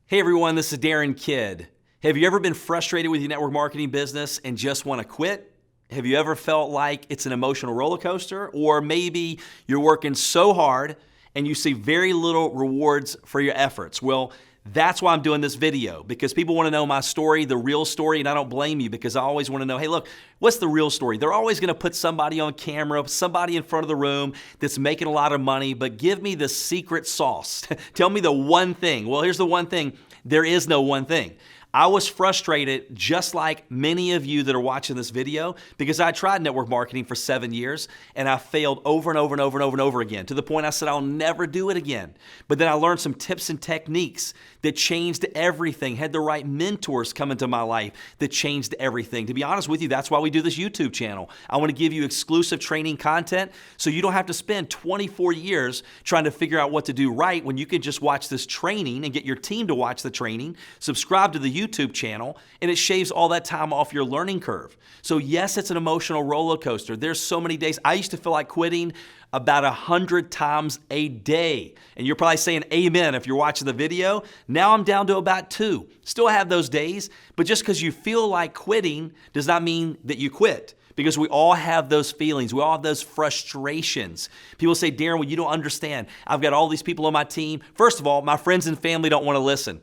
Hey everyone, this is Darin Kidd. Have you ever been frustrated with your network marketing business and just want to quit? Have you ever felt like it's an emotional roller coaster? Or maybe you're working so hard and you see very little rewards for your efforts? Well, that's why I'm doing this video, because people want to know my story, the real story, and I don't blame you, because I always want to know, hey look, what's the real story? They're always going to put somebody on camera, somebody in front of the room that's making a lot of money, but give me the secret sauce. Tell me the one thing. Well, here's the one thing. There is no one thing. I was frustrated, just like many of you that are watching this video, because I tried network marketing for 7 years and I failed over and over and over and over and over again, to the point I said I'll never do it again. But then I learned some tips and techniques that changed everything, had the right mentors come into my life that changed everything. To be honest with you, that's why we do this YouTube channel. I want to give you exclusive training content so you don't have to spend 24 years trying to figure out what to do right, when you can just watch this training and get your team to watch the training, subscribe to the YouTube channel, and it shaves all that time off your learning curve. So yes, it's an emotional roller coaster. There's so many days. I used to feel like quitting about 100 times a day. And you're probably saying amen if you're watching the video. Now I'm down to about 2. Still have those days, but just because you feel like quitting does not mean that you quit. Because we all have those feelings. We all have those frustrations. People say, Darin, well, you don't understand. I've got all these people on my team. First of all, my friends and family don't want to listen.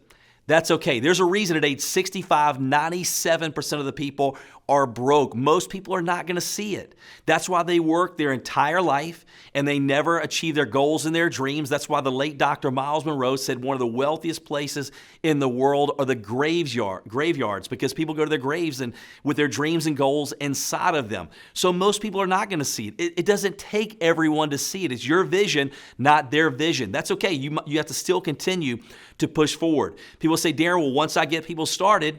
That's okay. There's a reason at age 65, 97% of the people are broke. Most people are not going to see it. That's why they work their entire life and they never achieve their goals and their dreams. That's why the late Dr. Miles Monroe said one of the wealthiest places in the world are the graveyards, because people go to their graves and with their dreams and goals inside of them. So most people are not going to see it. It doesn't take everyone to see it. It's your vision, not their vision. That's okay. You have to still continue to push forward. People say, Darin, well, once I get people started,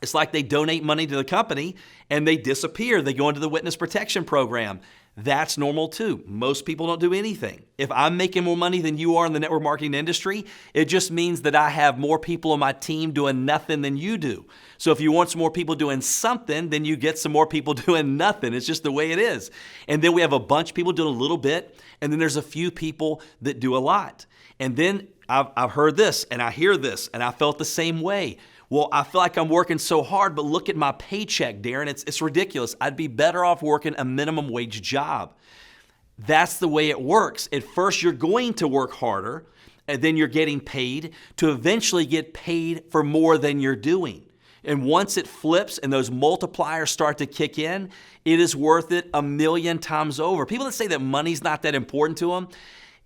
it's like they donate money to the company and they disappear. They go into the witness protection program. That's normal too. Most people don't do anything. If I'm making more money than you are in the network marketing industry, it just means that I have more people on my team doing nothing than you do. So if you want some more people doing something, then you get some more people doing nothing. It's just the way it is. And then we have a bunch of people doing a little bit, and then there's a few people that do a lot. And then I've heard this and I hear this and I felt the same way. Well, I feel like I'm working so hard, but look at my paycheck, Darin. It's ridiculous. I'd be better off working a minimum wage job. That's the way it works. At first, you're going to work harder, and then you're getting paid to eventually get paid for more than you're doing. And once it flips and those multipliers start to kick in, it is worth it 1,000,000 times over. People that say that money's not that important to them,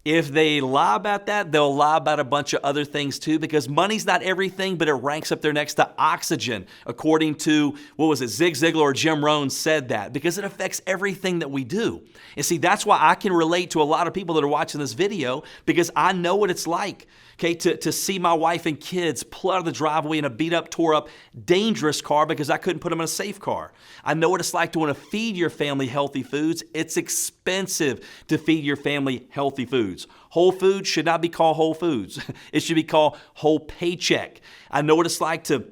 if they lie about that, they'll lie about a bunch of other things too, because money's not everything, but it ranks up there next to oxygen, according to, Zig Ziglar or Jim Rohn said that, because it affects everything that we do. And see, that's why I can relate to a lot of people that are watching this video, because I know what it's like, okay, to see my wife and kids pull out of the driveway in a beat up, tore up, dangerous car because I couldn't put them in a safe car. I know what it's like to want to feed your family healthy foods. It's expensive to feed your family healthy foods. Whole Foods should not be called Whole Foods. It should be called Whole Paycheck. I know what it's like to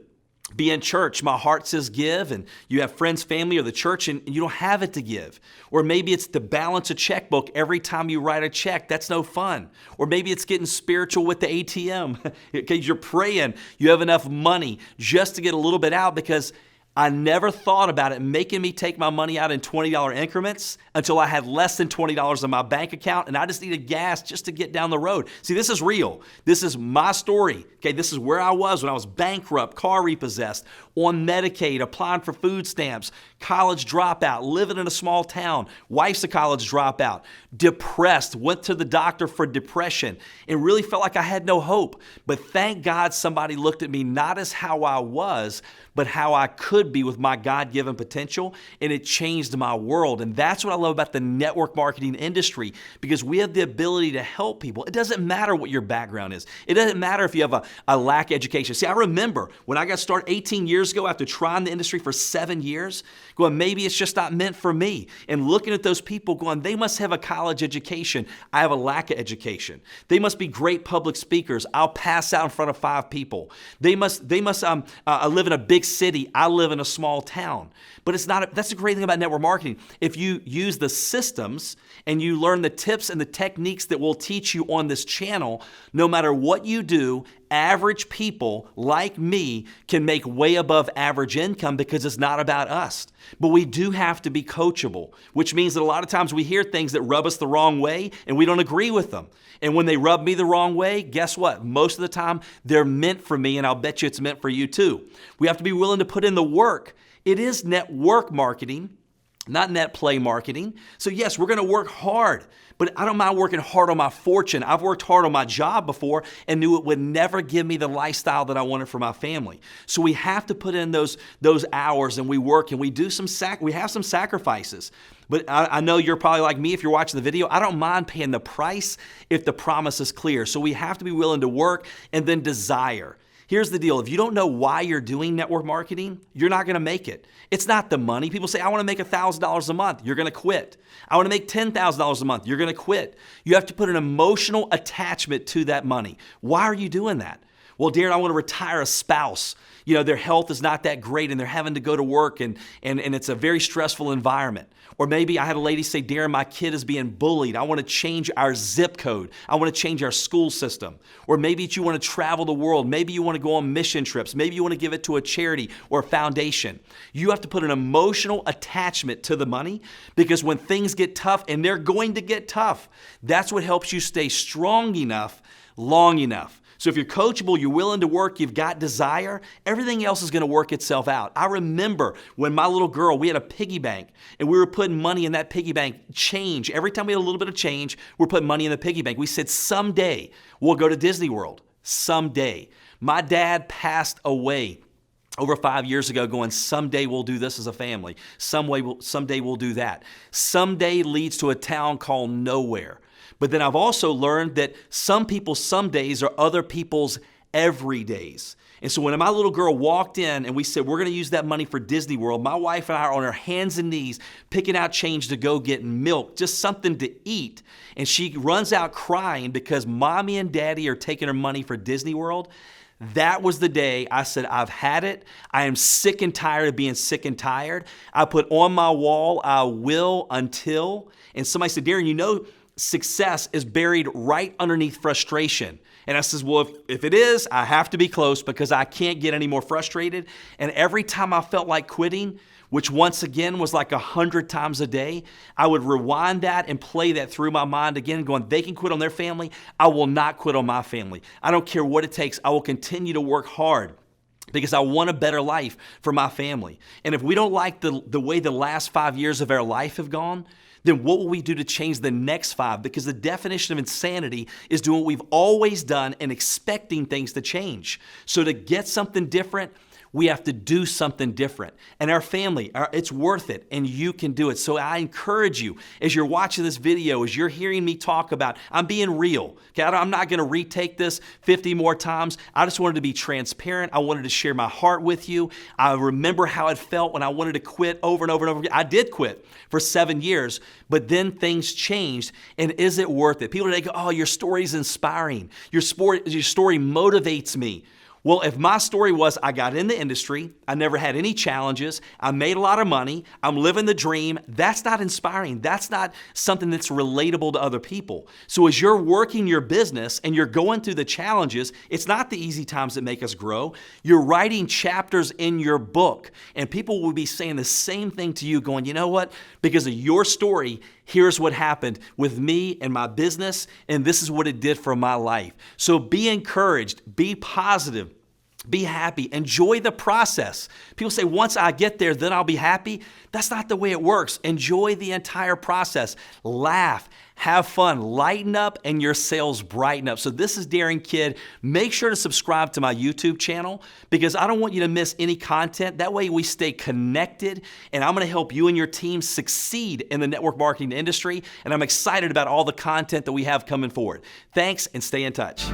be in church. My heart says give, and you have friends, family, or the church, and you don't have it to give. Or maybe it's to balance a checkbook every time you write a check. That's no fun. Or maybe it's getting spiritual with the ATM. Because you're praying you have enough money just to get a little bit out, because I never thought about it making me take my money out in $20 increments until I had less than $20 in my bank account and I just needed gas just to get down the road. See, this is real. This is my story. Okay, this is where I was when I was bankrupt, car repossessed, on Medicaid, applying for food stamps, college dropout, living in a small town, wife's a college dropout, depressed, went to the doctor for depression, and really felt like I had no hope. But thank God somebody looked at me not as how I was, but how I could be with my God-given potential, and it changed my world. And that's what I love about the network marketing industry, because we have the ability to help people. It doesn't matter what your background is. It doesn't matter if you have a lack of education. See, I remember when I got started 18 years ago after trying the industry for 7 years, going, maybe it's just not meant for me. And looking at those people going, they must have a college education. I have a lack of education. They must be great public speakers. I'll pass out in front of 5 people. They must live in a big city. I live in a small town. But that's the great thing about network marketing. If you use the systems and you learn the tips and the techniques that we'll teach you on this channel, no matter what you do, average people like me can make way above average income because it's not about us. But we do have to be coachable, which means that a lot of times we hear things that rub us the wrong way and we don't agree with them. And when they rub me the wrong way, guess what? Most of the time, they're meant for me, and I'll bet you it's meant for you too. We have to be willing to put in the work. It is network marketing, not net play marketing. So yes, we're going to work hard, but I don't mind working hard on my fortune. I've worked hard on my job before and knew it would never give me the lifestyle that I wanted for my family. So we have to put in those hours, and we work, and we do we have some sacrifices. But I know you're probably like me if you're watching the video. I don't mind paying the price if the promise is clear. So we have to be willing to work and then desire. Here's the deal. If you don't know why you're doing network marketing, you're not going to make it. It's not the money. People say, I want to make $1,000 a month. You're going to quit. I want to make $10,000 a month. You're going to quit. You have to put an emotional attachment to that money. Why are you doing that? Well, Darin, I want to retire a spouse. Their health is not that great and they're having to go to work and it's a very stressful environment. Or maybe I had a lady say, Darin, my kid is being bullied. I want to change our zip code. I want to change our school system. Or maybe you want to travel the world. Maybe you want to go on mission trips. Maybe you want to give it to a charity or a foundation. You have to put an emotional attachment to the money, because when things get tough, and they're going to get tough, that's what helps you stay strong enough, long enough. So if you're coachable, you're willing to work, you've got desire, everything else is going to work itself out. I remember when my little girl, we had a piggy bank, and we were putting money in that piggy bank, change. Every time we had a little bit of change, we're putting money in the piggy bank. We said, someday we'll go to Disney World. Someday. My dad passed away over 5 years ago going, someday we'll do this as a family. Someday we'll do that. Someday leads to a town called nowhere. But then I've also learned that some people's some days are other people's every days. And so when my little girl walked in and we said, we're going to use that money for Disney World, my wife and I are on our hands and knees picking out change to go get milk, just something to eat. And she runs out crying because mommy and daddy are taking her money for Disney World. That was the day I said, I've had it. I am sick and tired of being sick and tired. I put on my wall, I will until. And somebody said, Darin, success is buried right underneath frustration. And I says, well, if it is, I have to be close because I can't get any more frustrated. And every time I felt like quitting, which once again was like 100 times a day, I would rewind that and play that through my mind again, going, they can quit on their family. I will not quit on my family. I don't care what it takes. I will continue to work hard, because I want a better life for my family. And if we don't like the way the last 5 years of our life have gone, then what will we do to change the next 5? Because the definition of insanity is doing what we've always done and expecting things to change. So to get something different, we have to do something different. And our family, it's worth it, and you can do it. So I encourage you, as you're watching this video, as you're hearing me talk about, I'm being real. Okay, I'm not going to retake this 50 more times. I just wanted to be transparent. I wanted to share my heart with you. I remember how it felt when I wanted to quit over and over and over again. I did quit for 7 years, but then things changed. And is it worth it? People today go, oh, your story's inspiring. Your story motivates me. Well, if my story was I got in the industry, I never had any challenges, I made a lot of money, I'm living the dream, that's not inspiring. That's not something that's relatable to other people. So as you're working your business and you're going through the challenges, it's not the easy times that make us grow. You're writing chapters in your book, and people will be saying the same thing to you, going, you know what? Because of your story, here's what happened with me and my business, and this is what it did for my life. So be encouraged, be positive, be happy, enjoy the process. People say, once I get there, then I'll be happy. That's not the way it works. Enjoy the entire process. Laugh, have fun, lighten up, and your sales brighten up. So this is Darin Kidd. Make sure to subscribe to my YouTube channel, because I don't want you to miss any content. That way we stay connected, and I'm going to help you and your team succeed in the network marketing industry. And I'm excited about all the content that we have coming forward. Thanks, and stay in touch.